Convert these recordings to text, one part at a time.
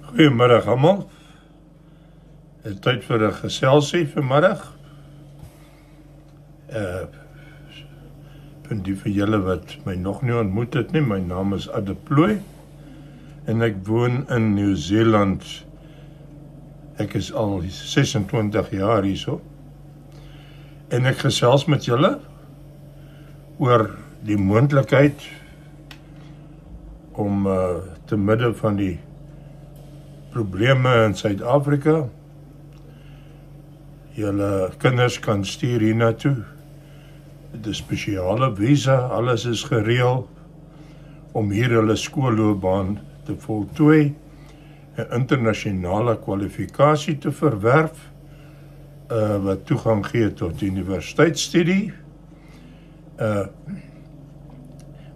Goeiemiddag almal. Het is tyd vir 'n geselsie vanmiddag. Vir die van julle wat my nog nie ontmoet het nie, my naam is Adde Plooi en ek woon in Nieu-Seeland. Ek is al 26 jaar hierso. En ek gesels met julle oor die moontlikheid om te midde van die probleme in Suid-Afrika julle kinders kan stuur hiernatoe. Dit is spesiale visa, alles is gereël om hier hulle skoolloopbaan te voltooi, 'n internasionale kwalifikasie te verwerf wat toegang gee tot universiteitsstudie,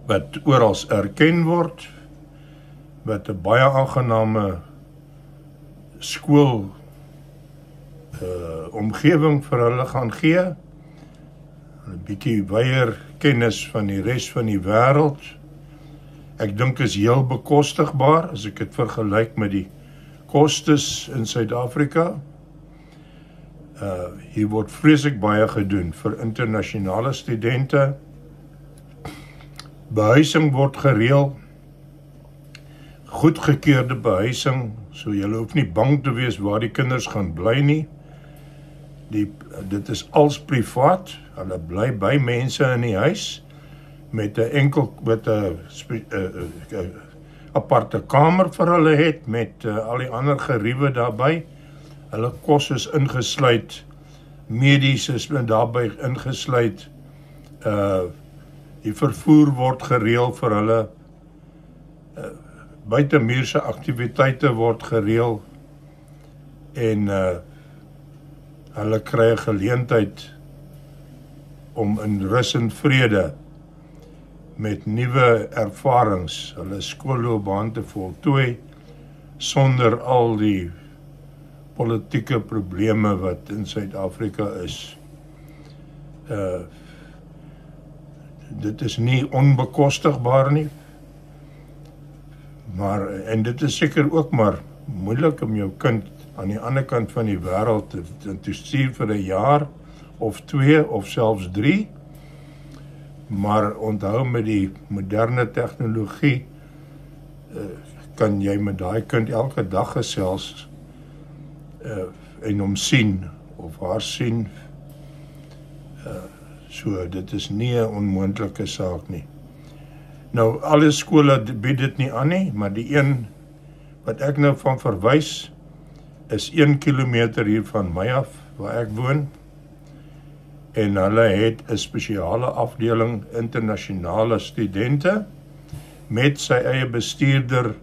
wat oral erken word, wat 'n baie aangename skool omgewing vir hulle gaan gee, 'n bietjie wyeer kennis van die res van die wêreld. Ek dink is heel bekostigbaar as ek dit vergelyk met die kostes in Suid-Afrika. Hier word vreeslik baie gedoen vir internasionale studente. Behuising word gereël, goedgekeurde behuising, so julle hoef nie bang te wees waar die kinders gaan bly nie. Dit is als privaat, hulle bly by mense in die huis, met 'n aparte kamer vir hulle het, met al die ander geriewe daarby. Hulle kos is ingesluit, medies is daarbey ingesluit, die vervoer word gereël vir hulle, buitemuurse aktiwiteite word gereël, en hulle kry 'n geleentheid om in rus en vrede met nuwe ervarings hulle skoolloopbaan te voltooi sonder al die politieke probleme wat in Suid-Afrika is. Dit is nie onbekostigbaar nie, en dit is seker ook maar moeilik om jou kind aan die ander kant van die wêreld te stuur vir 'n jaar of 2 of selfs 3. Maar onthou, met die moderne tegnologie kan jy met daai kind elke dag gesels en hom sien of haar sien. So dit is nie 'n onmoontlike saak nie. Nou, alle skole bied dit nie aan nie, maar die een wat ek nou van verwys is 1 kilometer hier van my af, waar ek woon. En hulle het 'n spesiale afdeling internasionale studente met sy eie bestuurder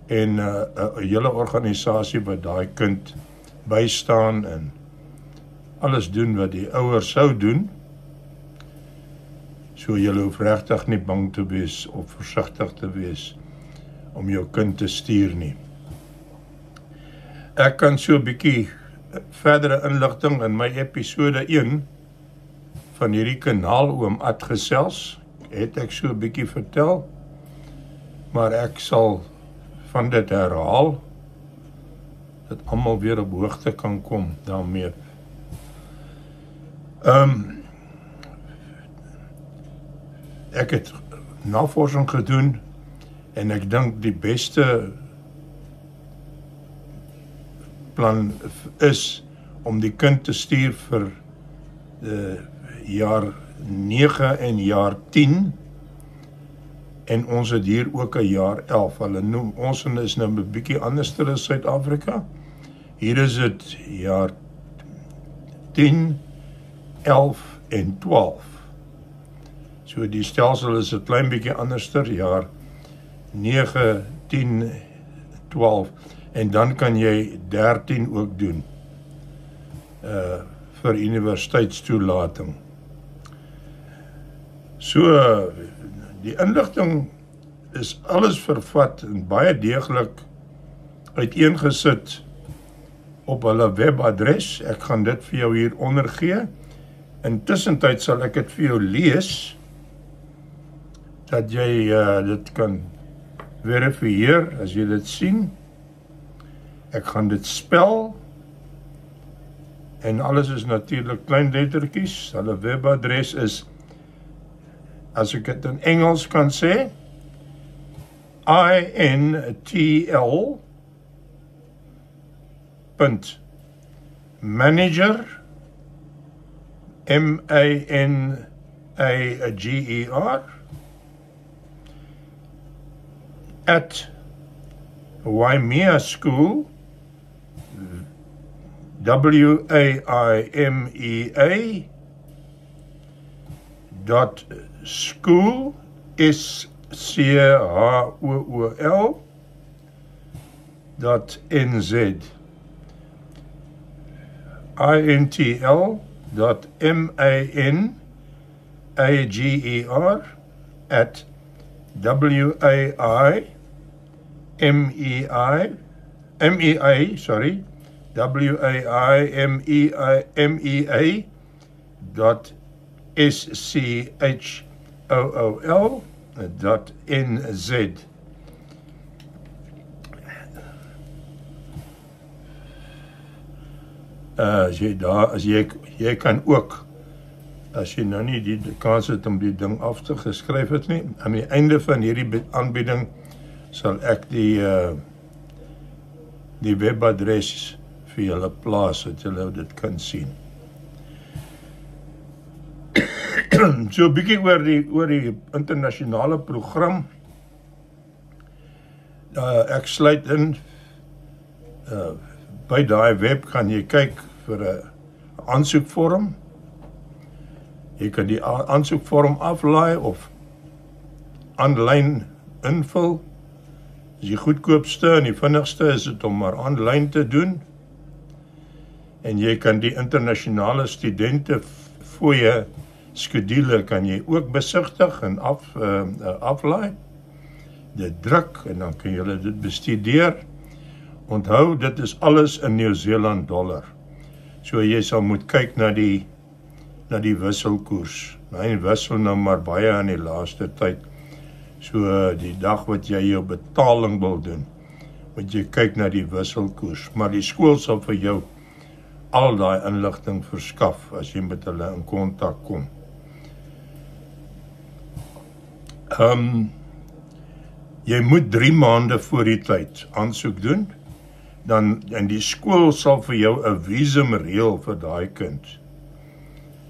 en 'n hele organisasie wat daai kind bystaan en alles doen wat die ouers sou doen. So jy hoef regtig nie bang te wees of versigtig te wees om jou kind te stuur nie. Ek kan so 'n bietjie verdere inligting in my episode 1 van hierdie kanaal oom Ad gesels, het ek so 'n bietjie vertel, maar ek sal van dit herhaal, dat almal weer op hoogte kan kom daarmee. Ek het navorsing gedoen, en ek dink die beste plan is om die kind te stuur vir jaar 9 en jaar 10, en ons het hier ook 'n jaar 11. Hulle noem, ons is nou 'n bietjie anders in Suid-Afrika. Hier is dit jaar 10, 11 en 12. So die stelsel is 'n klein bietjie anderster, jaar 9, 10, 12, en dan kan jy 13 ook doen, vir universiteitstoelating. So, die inligting is alles vervat en baie deeglik uiteengesit op hulle webadres. Ek gaan dit vir jou hier onder gee. Intussen sal ek dit vir jou lees, dat jy dit kan verifieer as jy dit sien. Ek gaan dit spel, en alles is natuurlik klein lettertjies. Hulle webadres is, as ek dit in Engels kan sê, intl.manager, MANAGER, at Waimea School, WAIMEA, dot school, SCHOOL, dot NZ, INTL, dot MANAGER, at WAIMEA dot SCHOOL dot NZ. Jy kan ook, as jy nou nie die kans het om die ding af te geskryf het nie, aan die einde van hierdie aanbieding sal ek die webadres vir julle plaas, dat julle dit kan sien. So 'n bietjie oor die internasionale program. Ek sluit in, by daai web kan jy kyk vir 'n aansoekvorm. Jy kan die aansoekvorm aflaai of aanlyn invul. Dis die goedkoopste en die vinnigste is dit om maar aanlyn te doen. En jy kan die internasionale studente fooie skedule kan jy ook besigtig en aflaai. Dit druk en dan kan jy dit bestudeer. Onthou, dit is alles in Nieu-Seeland dollar. So jy sal moet kyk na die wisselkoers. Hy wissel nou maar baie in die laaste tyd. So die dag wat jy jou betaling wil doen, moet jy kyk na die wisselkoers. Maar die skool sal vir jou al daai inligting verskaf as jy met hulle in kontak kom. Jy moet 3 maande voor die tyd aansoek doen, en die skool sal vir jou 'n visum reël vir daai kind.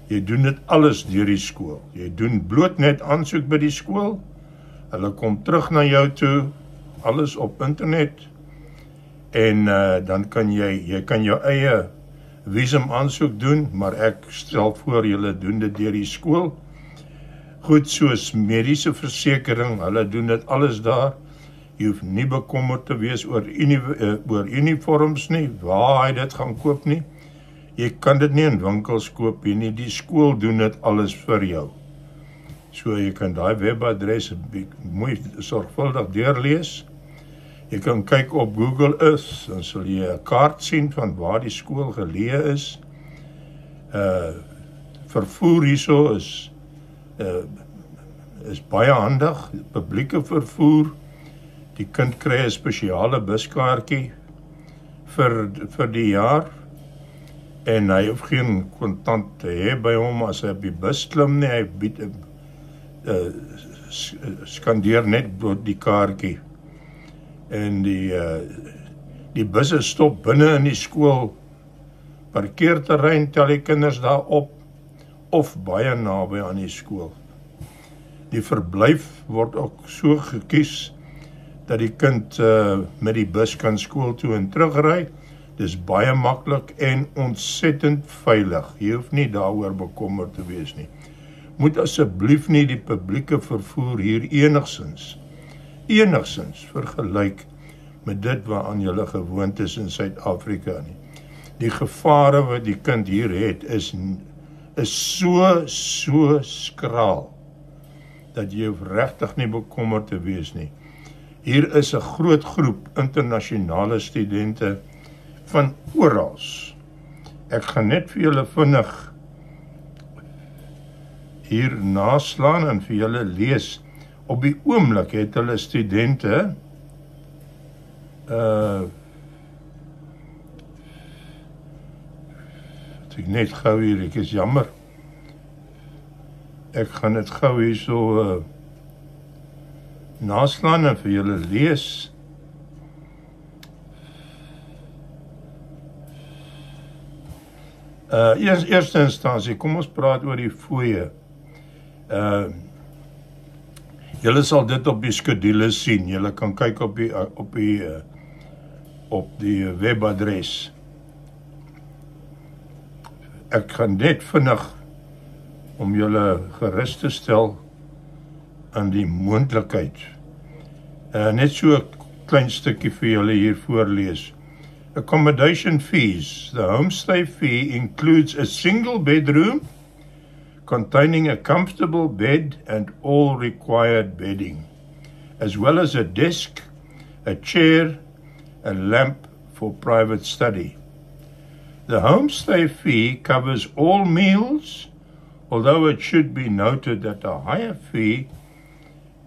Jy doen dit alles deur die skool. Jy doen bloot net aansoek by die skool, hulle kom terug na jou toe, alles op internet, en dan kan jy kan jou eie visum aansoek doen, maar ek stel voor julle doen dit deur die skool. Goed, soos mediese versekering, hulle doen dit alles daar. Jy hoef nie bekommerd te wees oor uniforms nie, waar hy dit gaan koop nie. Jy kan dit nie in winkels koop nie, die skool doen dit alles vir jou. So jy kan daai webadres mooi sorgvuldig deurlees. Jy kan kyk op Google Earth, dan sal jy 'n kaart sien van waar die skool geleë is. Vervoer hierso is baie handig, publieke vervoer. Die kind kry 'n spesiale buskaartjie vir die jaar, en hy hoef geen kontant te hê by hom as hy op die bus klim nie, hy bied skandeer net die kaartjie. En die busse stop binne in die skool, parkeerterrein, tel die kinders daar op, of baie naby aan die skool. Die verblyf word ook so gekies, dat die kind met die bus kan skool toe en terugry. Dis baie maklik en ontsettend veilig. Jy hoef nie daaroor bekommerd te wees nie. Moet asseblief nie die publieke vervoer hier enigstens vergelyk met dit waaraan julle gewoond is in Suid-Afrika nie. Die gevare wat die kind hier het is so skraal, dat jy hoef regtig nie bekommerd te wees nie. Hier is 'n groot groep internasionale studente van orals. Ek gaan net vir julle vinnig hier naslaan en vir julle lees. Op die oomblik het hulle studente Ek net gou hier, ek is jammer. Ek gaan dit gou hier so naslaan en vir julle lees. Eerste instansie, kom ons praat oor die fooie. Julle sal dit op die skedule sien. Julle kan kyk op die webadres. Ek gaan net vinnig om julle gerus te stel aan die moontlikheid. Net so 'n klein stukkie vir julle hier voorlees. Accommodation fees. The homestay fee includes a single bedroom containing a comfortable bed and all required bedding, as well as a desk, a chair, a lamp for private study. The homestay fee covers all meals, although it should be noted that a higher fee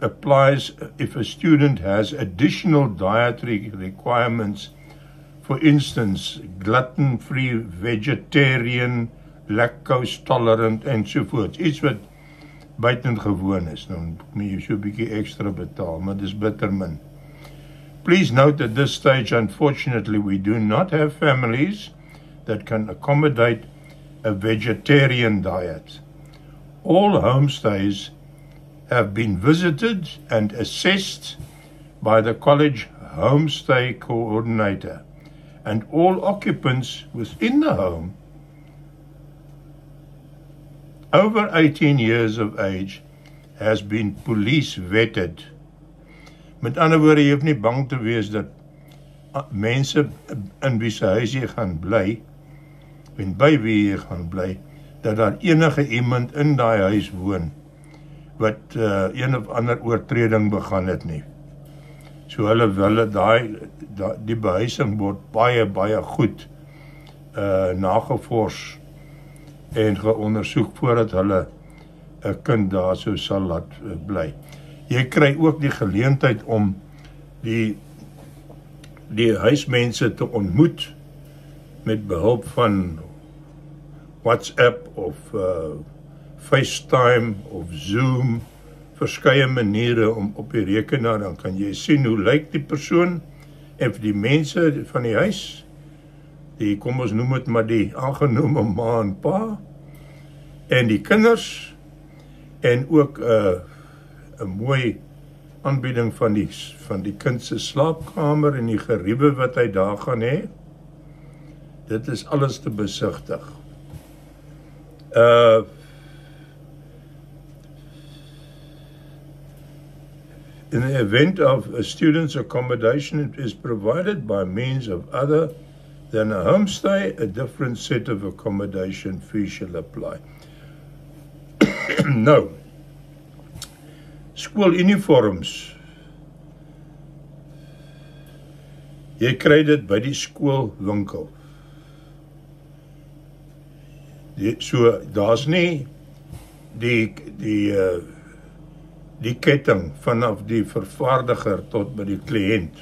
applies if a student has additional dietary requirements. For instance, gluten-free, vegetarian, lactose tolerant ensovoorts. Iets wat buitengewoon is. Nou moet jy so 'n bietjie ekstra betaal, maar dis bitter min. Please note at this stage, unfortunately, we do not have families that can accommodate a vegetarian diet. All homestays have been visited and assessed by the college homestay coordinator, and all occupants within the home over 18 years of age has been police vetted. Met ander woorde, jy hoef nie bang te wees dat mense in wie se huis jy gaan bly, en by wie jy gaan bly, dat daar enige iemand in daai huis woon wat een of ander oortreding begaan het nie. So hulle die behuising word baie goed nagevors en geondersoek voordat hulle 'n kind daar so sal laat bly. Jy kry ook die geleentheid om die huismense te ontmoet met behulp van WhatsApp of FaceTime of Zoom, verskeie maniere om op die rekenaar, dan kan jy sien hoe lyk die persoon en vir die mense van die huis, kom ons noem dit maar die aangenome ma en pa, en die kinders, en ook 'n mooi aanbieding van die kind se slaapkamer en die geriewe wat hy daar gaan hê. Dit is alles te besigtig. In the event of a student's accommodation, it is provided by means of other than a homestay, a different set of accommodation fees shall apply. Nou, skooluniforms. Jy kry dit by die skoolwinkel. So, daar's nie die ketting vanaf die vervaardiger tot by die kliënt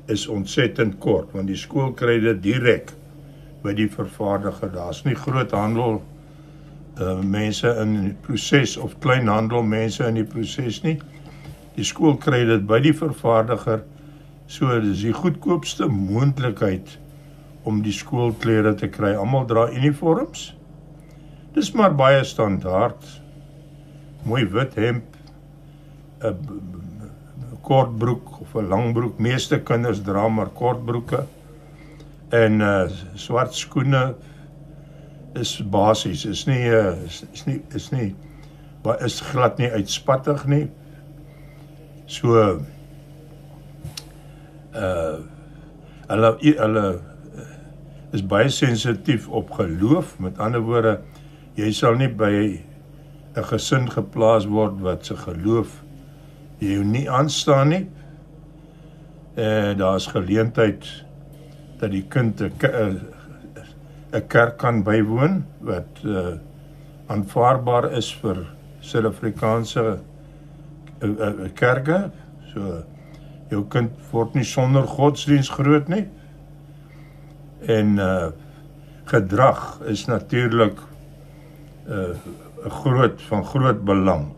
is ontsettend kort, want die skool kry dit direk by die vervaardiger. Daar's nie groothandel mense in die proses of kleinhandel mense in die proses nie. Die skool kry dit by die vervaardiger, so dis die goedkoopste moontlikheid om die skoolklere te kry. Almal dra uniforms. Dis maar baie standaard. Mooi wit hemp, 'n kort broek of 'n lang broek. Meeste kinders dra maar kort broeke. En swart skoene is basies, is glad nie uitspattig nie. So hulle is baie sensitief op geloof. Met ander woorde, jy sal nie by 'n gesin geplaas word wat se geloof jy nie aanstaan nie. Daar is geleentheid dat die kind 'n kerk kan bywoon wat aanvaarbaar is vir Suid-Afrikaanse kerke. So jou kind word nie sonder godsdiens groot nie. En gedrag is natuurlik van groot belang.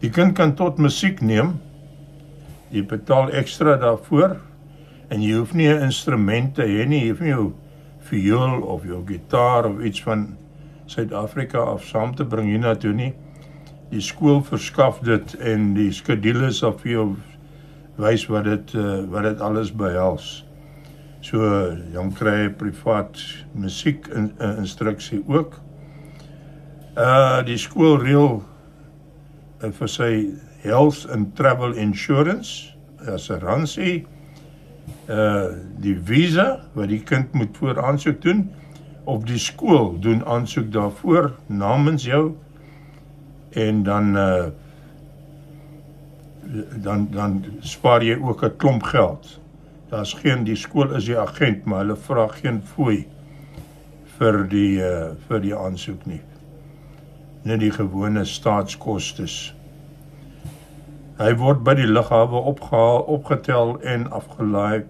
Die kind kan tot musiek neem, jy betaal extra daarvoor, en jy hoef nie 'n instrument te hê nie, jy hoef nie jou viool of jou gitaar of iets van Suid-Afrika af saam te bring hiernatoe nie. Die skool verskaf dit en die skedules sal vir jou wys wat dit alles behels. So, dan kry jy privaat musiek instruksie ook. Die skool reël vir sy health and travel insurance, assuransie, die visa, wat die kind moet voor aansoek doen, of die skool doen aansoek daarvoor, namens jou, en dan spaar jy ook 'n klomp geld. Die skool is die agent, maar hulle vra geen fooi vir die aansoek nie. Net die gewone staatskostes. Hy word by die lughawe opgetel en afgelaai.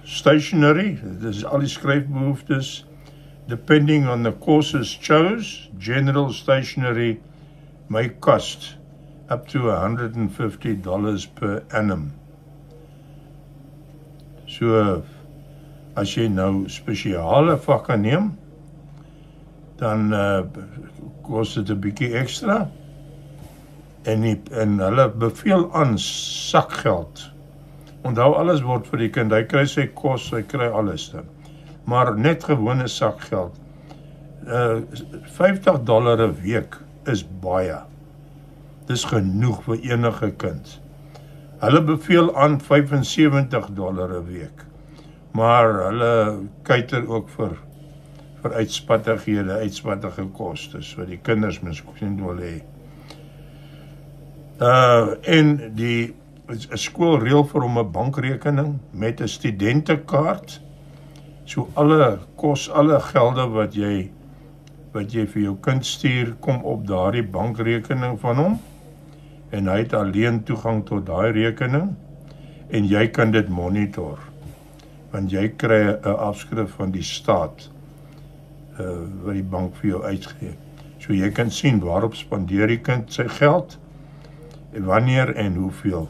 Stationery, dit is al die skryfbehoeftes. Depending on the courses chose, general stationery may cost up to $150 per annum. So, as jy nou spesiale vakke neem, dan kost dit 'n bietjie ekstra, en hulle beveel aan sakgeld. Onthou, alles word vir die kind, hy kry sy kos, hy kry alles dan. Maar net gewone sakgeld. $50 'n week is baie. Dis genoeg vir enige kind. Hulle beveel aan $75 'n week. Maar hulle kyker ook vir uitspattige kostes, wat die kinders miskien wil hê. En die skool reël vir hom 'n bankrekening met 'n studentekaart. So alle gelde wat jy vir jou kind stuur, kom op daardie bankrekening van hom, en hy het alleen toegang tot daai rekening, en jy kan dit monitor, want jy kry 'n afskrif van die staat, wat die bank vir jou uitgee. So jy kan sien waarop spandeer die kind sy geld, en wanneer en hoeveel.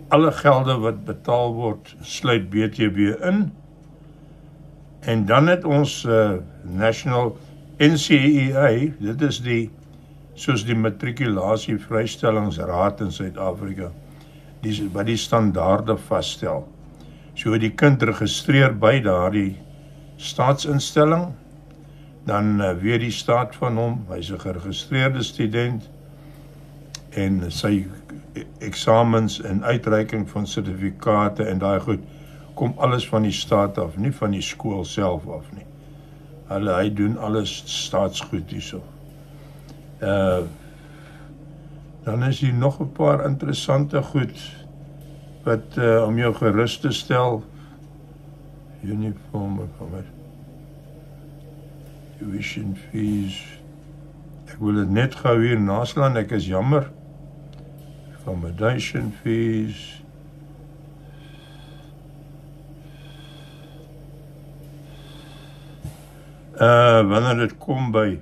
Alle gelde wat betaal word, sluit BTW in, en dan het ons National NCEA, dit is soos die matrikulasie vrystellingsraad in Suid-Afrika, wat die standaarde vasstel. So die kind registreer by daardie staatsinstelling, dan weet die staat van hom, hy's 'n geregistreerde student, en sy eksamens en uitreiking van sertifikate en daai goed, kom alles van die staat af, nie van die skool self af nie. Hy doen alles staatsgoed hierso. Dan is hier nog 'n paar interessante goed, wat om jou gerus te stel, uniform, tuition fees, ek wil dit net gou hier naslaan, ek is jammer, accommodation fees, wanneer dit kom by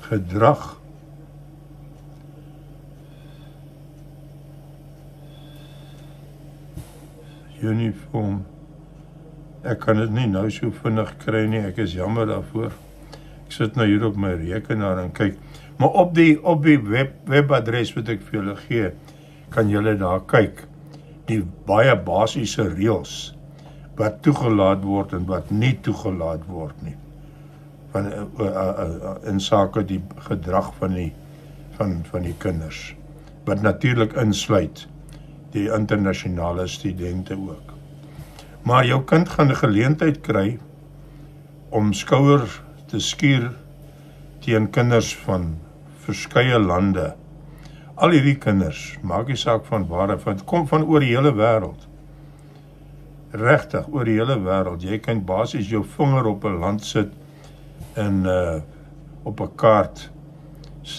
gedrag, uniform, ek kan dit nie nou so vinnig kry nie, ek is jammer daarvoor. Ek sit nou hier op my rekenaar en kyk, maar op die webadres wat ek vir julle gee, kan julle daar kyk, die baie basiese reëls, wat toegelaat word en wat nie toegelaat word nie, in sake die gedrag van die kinders, wat natuurlik insluit die internasionale studente ook. Maar jou kind gaan 'n geleentheid kry om skouer te skuur teen kinders van verskeie lande. Al hierdie kinders, maak nie saak van waar, het kom van oor die hele wêreld. Regtig, oor die hele wêreld. Jy kan basies jou vinger op 'n land sit en op 'n kaart,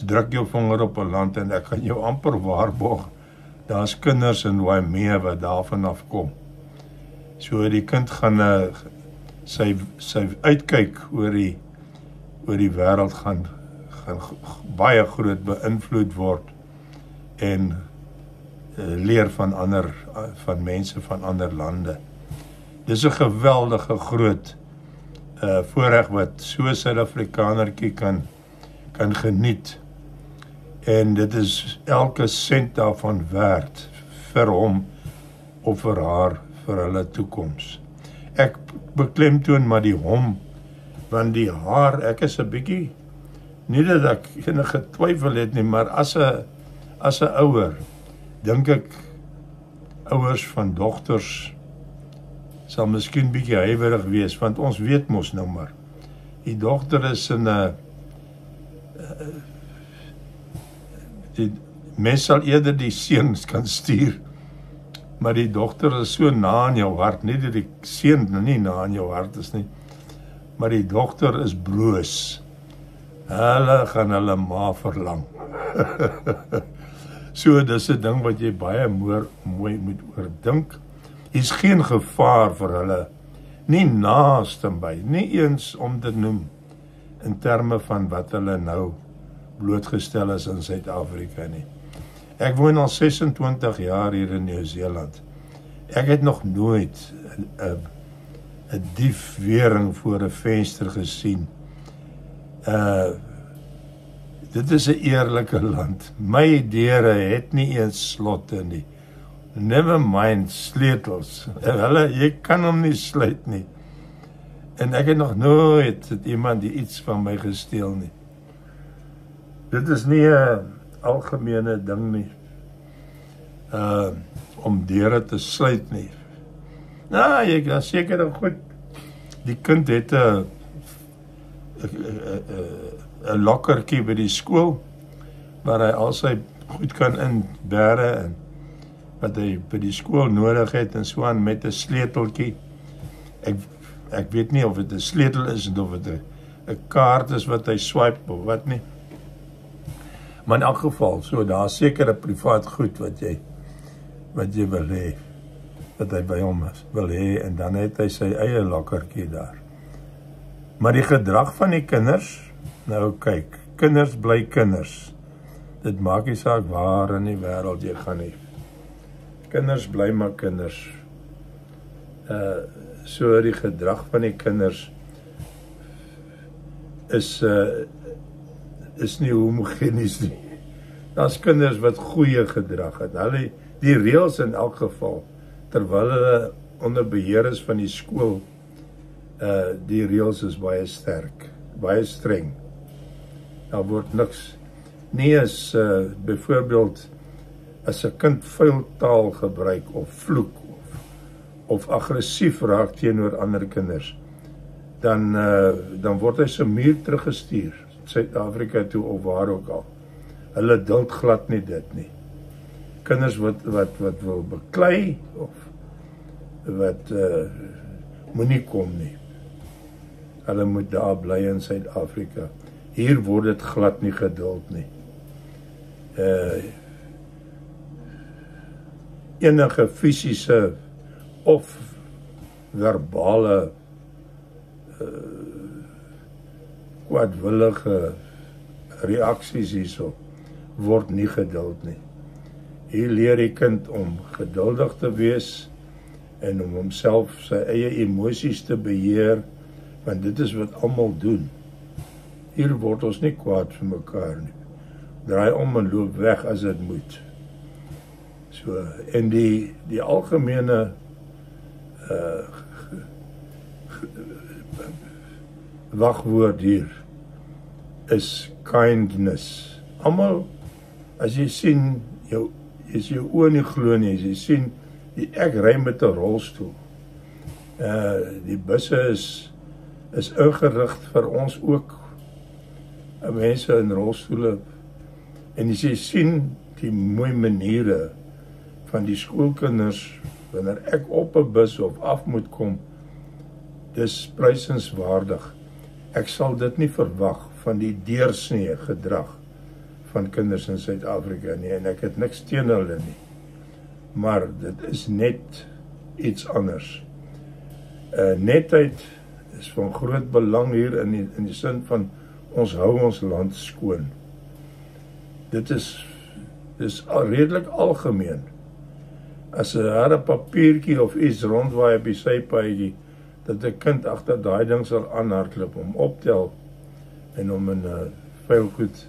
druk jou vinger op 'n land en ek kan jou amper waarborg, daar's kinders in Waimea wat daarvan afkom. So die kind gaan sy uitkyk oor die wêreld gaan baie groot beïnvloed word en leer van mense van ander lande. Dis 'n geweldige groot voorreg wat so 'n Suid-Afrikanertjie kan geniet. En dit is elke sent daarvan werd vir hom of vir haar, vir hulle toekoms. Ek beklemtoon maar die hom, want die haar, ek is 'n bietjie, nie dat ek enige twyfel het nie, maar as 'n ouer, dink ek, ouers van dogters sal miskien bietjie huiwerig wees, want ons weet mos nou maar, die dogter is in 'n die mens sal eerder die seuns kan stuur, maar die dogter is so na in jou hart, nie dat die seun nie na in jou hart is nie, maar die dogter is broos. Hulle gaan hulle ma verlang. So, dis 'n ding wat jy baie mooi moet oordink. Hier's geen gevaar vir hulle, nie naaste by, nie eens om te noem, in terme van wat hulle nou blootgestel is in Suid-Afrika nie. Ek woon al 26 jaar hier in Nieu-Seeland. Ek het nog nooit 'n diefwering voor 'n venster gesien. Dit is 'n eerlike land. My deure het nie eens slotte nie. Never mind sleutels. Jy kan hom nie sluit nie. En ek het nog nooit iemand die iets van my gesteel nie. Dit is nie 'n algemene ding nie. Om deure te sluit nie. Nou, jy kan seker goed. Die kind het 'n lokkertjie by die skool, waar hy al sy goed kan inbere en wat hy by die skool nodig het en so aan met 'n sleuteltjie. Ek weet nie of dit 'n sleutel is of dit 'n kaart is wat hy swipe of wat nie. Maar in elk geval, so daar seker 'n privaat goed wat jy wil hê, wat hy by hom wil hê, en dan het hy sy eie lokkertjie daar. Maar die gedrag van die kinders, nou kyk, kinders bly kinders. Dit maak nie saak waar in die wêreld jy gaan nie. Kinders bly maar kinders. So die gedrag van die kinders is nie homogenies nie. Daar's kinders wat goeie gedrag het. Hulle die reëls in elk geval, terwyl hulle onder beheer is van die skool, die reëls is baie sterk, baie streng. Daar word niks. Nie as byvoorbeeld as 'n kind vuil taal gebruik of vloek of aggressief raak teenoor ander kinders, dan word hy se muur teruggestuur, Suid-Afrika toe of waar ook al. Hulle duld glad nie dit nie. Kinders wat wil beklei of wat moenie kom nie. Hulle moet daar bly in Suid-Afrika. Hier word dit glad nie geduld nie. Enige fisiese of verbale kwaadwillige reaksies hierso word nie geduld nie. Hier leer die kind om geduldig te wees en om homself sy eie emosies te beheer, want dit is wat almal doen. Hier word ons nie kwaad vir mekaar nie. Draai om en loop weg as dit moet. So, en die algemene wagwoord hier is kindness. Almal, as jy sien, is jou oë nie glo nie, as jy sien, ek ry met 'n rolstoel. Die busse is ingerig vir ons ook, mense in rolstoele, en as jy sien die mooi maniere van die skoolkinders, wanneer ek op 'n bus of af moet kom, dis prysenswaardig. Ek sal dit nie verwag van die deursnee gedrag van kinders in Suid-Afrika nie, en ek het niks teen hulle nie. Maar dit is net iets anders. Netheid is van groot belang hier in die sin van ons hou ons land skoon. Dit is redelik algemeen. As 'n harde papiertjie of iets rondwaai op die sypaadjie, dat 'n kind agter daai ding sal aanhardloop om optel en om 'n vuilgoed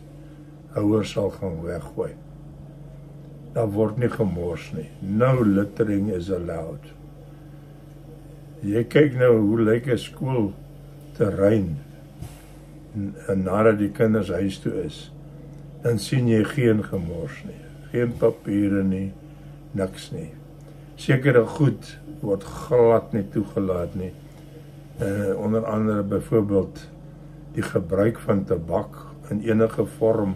houer sal gaan weggooi. Daar word nie gemors nie. No littering is allowed. Jy kyk nou hoe lyk 'n skoolterrein nadat die kinders huis toe is, dan sien jy geen gemors nie, geen papiere nie, niks nie. Sekere goed word glad nie toegelaat nie. Onder andere byvoorbeeld die gebruik van tabak in enige vorm,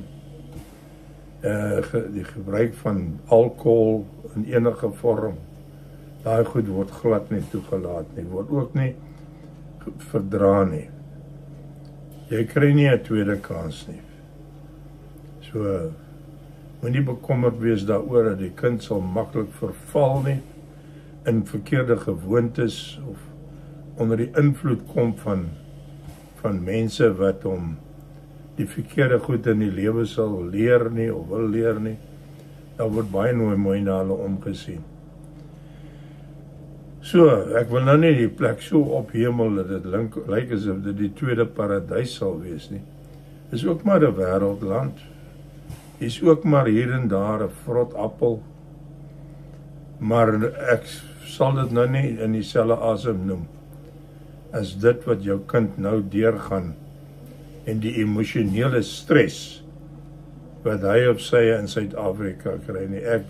die gebruik van alkohol in enige vorm. Daai goed word glad nie toegelaat nie, word ook nie verdra nie. Jy kry nie 'n tweede kans nie. So, moenie bekommerd wees daaroor dat die kind sal maklik verval nie, in verkeerde gewoontes of onder die invloed kom van mense wat hom die verkeerde goed in die lewe sal leer nie of wil leer nie. Daar word baie mooi na hulle omgesien. So, ek wil nou nie die plek so ophemel dat dit lyk asof dit die tweede paradys sal wees nie. Is ook maar 'n wêreldland. Is ook maar hier en daar 'n vrot appel. Maar ek sal dit nou nie in dieselfde asem noem as dit wat jou kind nou deurgaan en die emosionele stres wat hy of sy in Suid-Afrika kry nie. Ek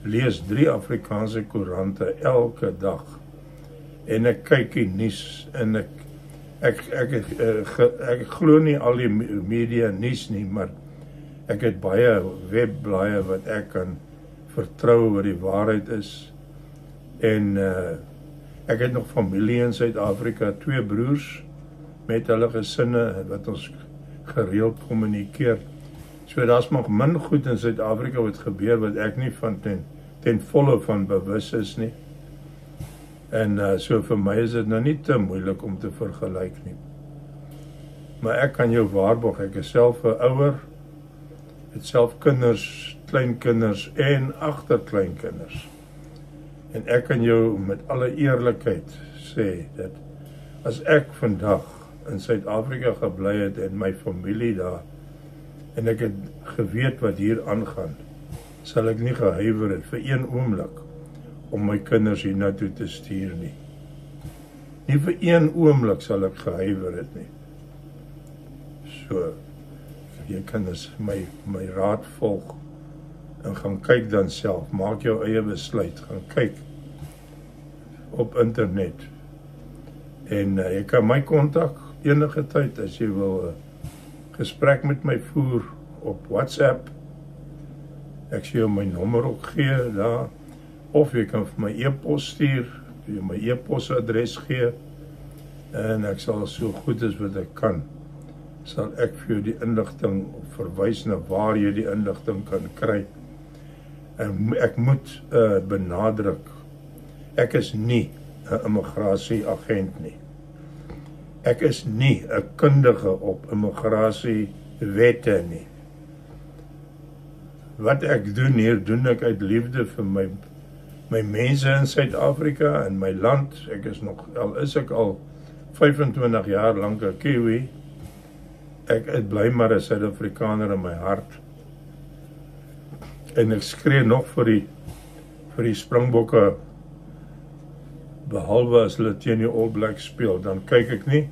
lees 3 Afrikaanse koerante elke dag en ek kyk die nuus en ek glo nie al die media nuus nie, maar ek het baie webblaaie wat ek kan vertrou wat die waarheid is. En ek het nog familie in Suid-Afrika, 2 broers met hulle gesinne wat ons gereeld kommunikeer. So daar's nog min goed in Suid-Afrika wat gebeur wat ek nie van ten volle van bewus is nie. En so vir my is dit nou nie te moeilik om te vergelyk nie. Maar ek kan jou waarborg, ek is self 'n ouer, het self kinders, kleinkinders en agterkleinkinders. En ek kan jou met alle eerlikheid sê dat as ek vandag in Suid-Afrika gebly het en my familie daar en ek het geweet wat hier aangaan, sal ek nie gehuiwer het vir een oomblik om my kinders hiernatoe te stuur nie. Nie vir een oomblik sal ek gehuiwer het nie. So, jy kan dus my raad volg en gaan kyk dan self, maak jou eie besluit, gaan kyk op internet. En jy kan my kontak enige tyd as jy wil gesprek met my voer op WhatsApp. Ek sal jou my nommer ook gee daar, of jy kan vir my e-pos stuur, jy my e-posadres gee, en ek sal so goed as wat ek kan, sal ek vir jou die inligting verwys na waar jy die inligting kan kry. En ek moet benadruk, ek is nie 'n immigratieagent nie. Ek is nie 'n kundige op immigrasiewette nie. Wat ek doen hier, doen ek uit liefde vir my mense in Suid-Afrika en my land. Ek is al 25 jaar lank 'n Kiwi. Ek bly maar 'n Suid-Afrikaner in my hart. En ek skree nog vir die Springbokke, behalwe as hulle teen die All Blacks speel, dan kyk ek nie,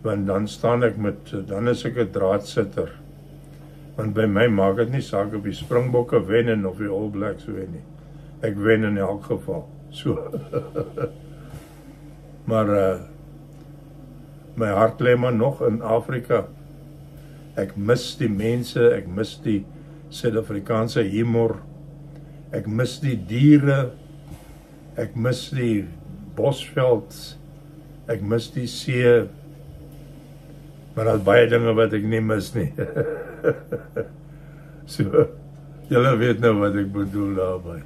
want dan is ek 'n draadsitter. Want by my maak dit nie saak of die Springbokke wen of die All Blacks wen nie. Ek wen in elk geval. So. Maar my hart lê maar nog in Afrika. Ek mis die mense, ek mis die Suid-Afrikaanse humor, ek mis die diere, ek mis die bosveld, ek mis die see, maar daar's baie dinge wat ek nie mis nie. So, julle weet nou wat ek bedoel daarby.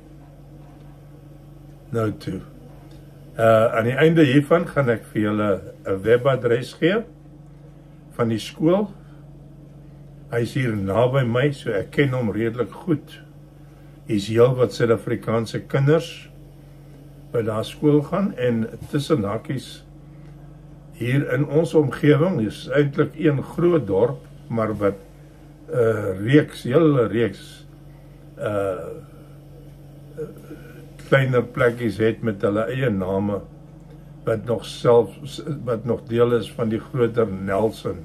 Nou toe. Aan die einde hiervan gaan ek vir julle 'n webadres gee van die skool. Hy is hier naby my, so ek ken hom redelik goed. Hier's heelwat Suid-Afrikaanse kinders by daar skool gaan en tussen hakies hier in ons omgewing is eintlik een groot dorp, maar wat hele reeks kleiner plekkies het met hulle eie name wat nog deel is van die groter Nelson.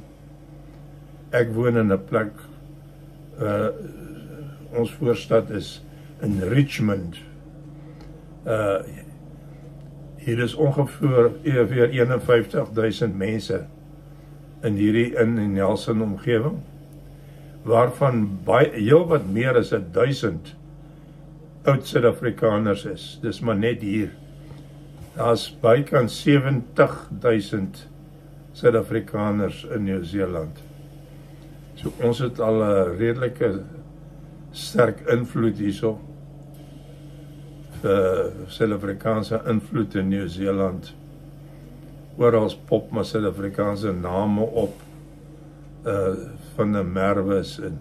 Ek woon in 'n plek, ons voorstad is in Richmond. Hier is ongeveer 51.000 mense in die Nelson omgewing, waarvan heel wat meer as 1,000 oud Suid-Afrikaners is. Dis maar net hier. Daar's bykans 70.000 Suid-Afrikaners in Nieu-Seeland. So ons het al 'n redelike sterk invloed hierso. Suid-Afrikaanse invloed in Nieu-Seeland. Oral pop maar Suid-Afrikaanse name op van 'n Merwes en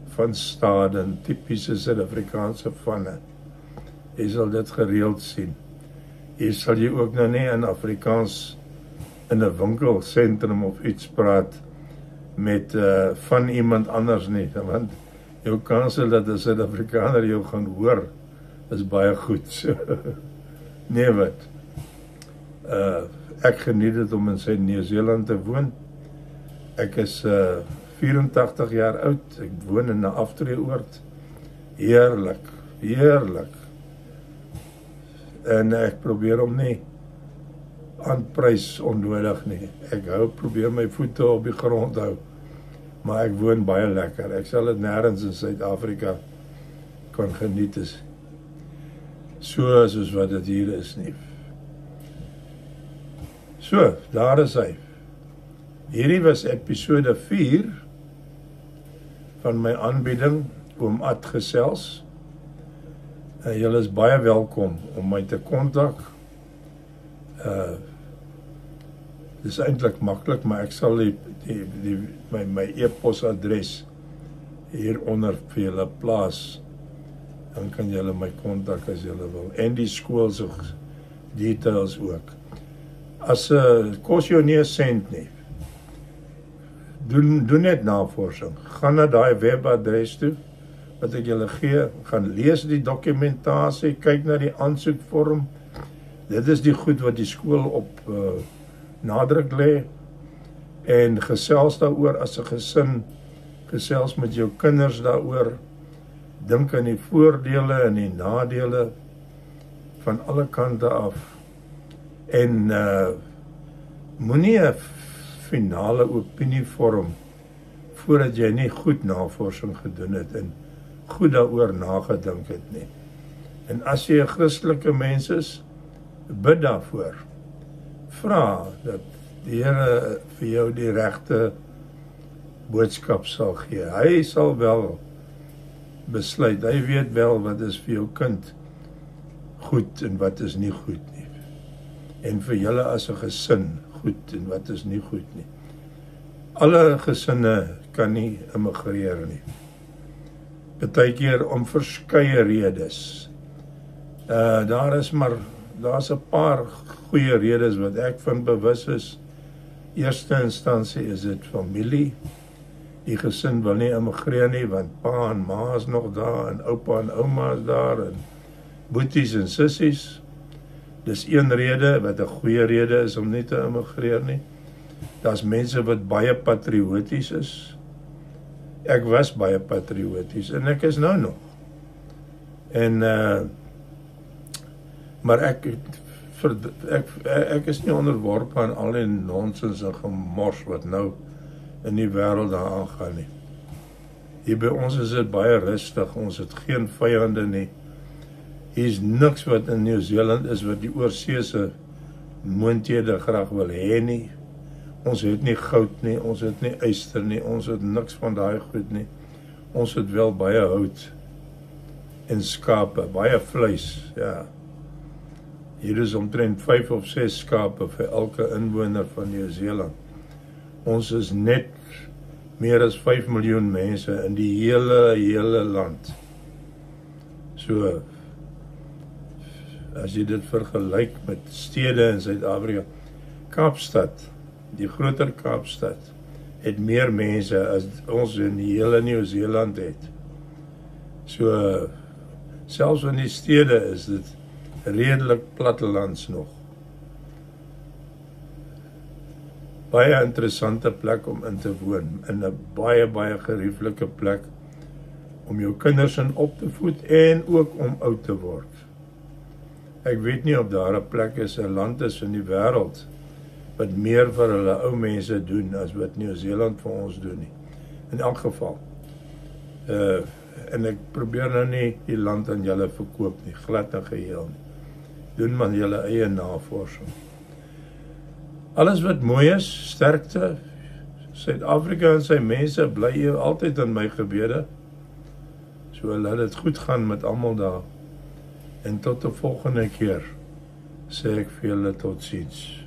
van Staden, typiese Suid-Afrikaanse vanne. Jy sal dit gereeld sien. Hier sal jy ook nou nie in Afrikaans in 'n winkelsentrum of iets praat met van iemand anders nie, want jou kans dat 'n Suid-Afrikaner jou gaan hoor is baie goed. So, nee wat. Ek geniet dit om in Nieu-Seeland te woon. Ek is 84 jaar oud. Ek woon in 'n aftreeoord. Heerlik, heerlik. En ek probeer hom nie aanprys onnodig nie. Ek probeer my voete op die grond hou. Maar ek woon baie lekker. Ek sal dit nêrens in Suid-Afrika kan geniet is. Soos wat dit hier is nie. So, daar is hy. Hierdie was episode 4 van my aanbieding Oom Ad gesels. Julle is baie welkom om my te kontak. Dis eintlik maklik, maar ek sal my e-posadres hieronder vir julle plaas. Dan kan julle my kontak as julle wil. En die skool se details ook. As kos jou nie 'n sent nie. Doen net navorsing. Gaan na daai webadres toe wat ek julle gee, gaan lees die dokumentasie, kyk na die aansoekvorm. Dit is die goed wat die skool op nadruk lê en gesels daaroor as 'n gesin, gesels met jou kinders daaroor. Dink aan die voordele en die nadele van alle kante af. En moenie 'n finale opinie vorm voordat jy nie goed navorsing gedoen het en goed daaroor nagedink het nie. En as jy 'n Christelike mens is, bid daarvoor. Vra dat die Here vir jou die regte boodskap sal gee. Hy sal wel besluit. Hy weet wel wat is vir jou kind goed en wat is nie goed nie. En vir julle as 'n gesin goed en wat is nie goed nie. Alle gesinne kan nie immigreer nie. Partykeer om verskeie redes. Daar's 'n paar goeie redes wat ek van bewus is. Eerste instansie is dit familie. Die gesin wil nie immigreer nie, want pa en ma is nog daar, en oupa en ouma is daar, en boeties en sissies. Dis een rede, wat 'n goeie rede is om nie te immigreer nie. Daar's mense wat baie patrioties is. Ek was baie patrioties, en ek is nou nog. En, maar ek is nie onderworpe aan al die nonsens en gemors wat nou in die wêreld daar aangaan nie. Hier by ons is dit baie rustig, ons het geen vyande nie. Hier is niks wat in Nieu-Seeland is wat die oorseese moondhede graag wil hê nie. Ons het nie goud nie, ons het nie yster nie, ons het niks van daai goed nie. Ons het wel baie hout en skape, baie vleis, ja. Hier is omtrent 5 of 6 skape vir elke inwoner van Nieu-Seeland. Ons is net meer as 5 miljoen mense in die hele land. So, as jy dit vergelyk met stede in Suid-Afrika, Kaapstad, die groter Kaapstad, het meer mense as ons in die hele Nieu-Seeland het. So, selfs in die stede is dit redelik plattelands nog. Baie interessante plek om in te woon, in 'n baie gerieflike plek om jou kinders in op te voed en ook om oud te word. Ek weet nie of daar 'n plek is, 'n land is in die wêreld wat meer vir hulle ou mense doen as wat Nieu-Seeland vir ons doen nie. In elk geval. En ek probeer nou nie die land aan julle verkoop nie, glad en geheel nie. Doen maar julle eie navorsing. Alles wat mooi is, sterkte, Suid-Afrika en sy mense bly altyd in my gebede. So laat dit goed gaan met almal daar. En tot 'n volgende keer sê ek vir julle totsiens.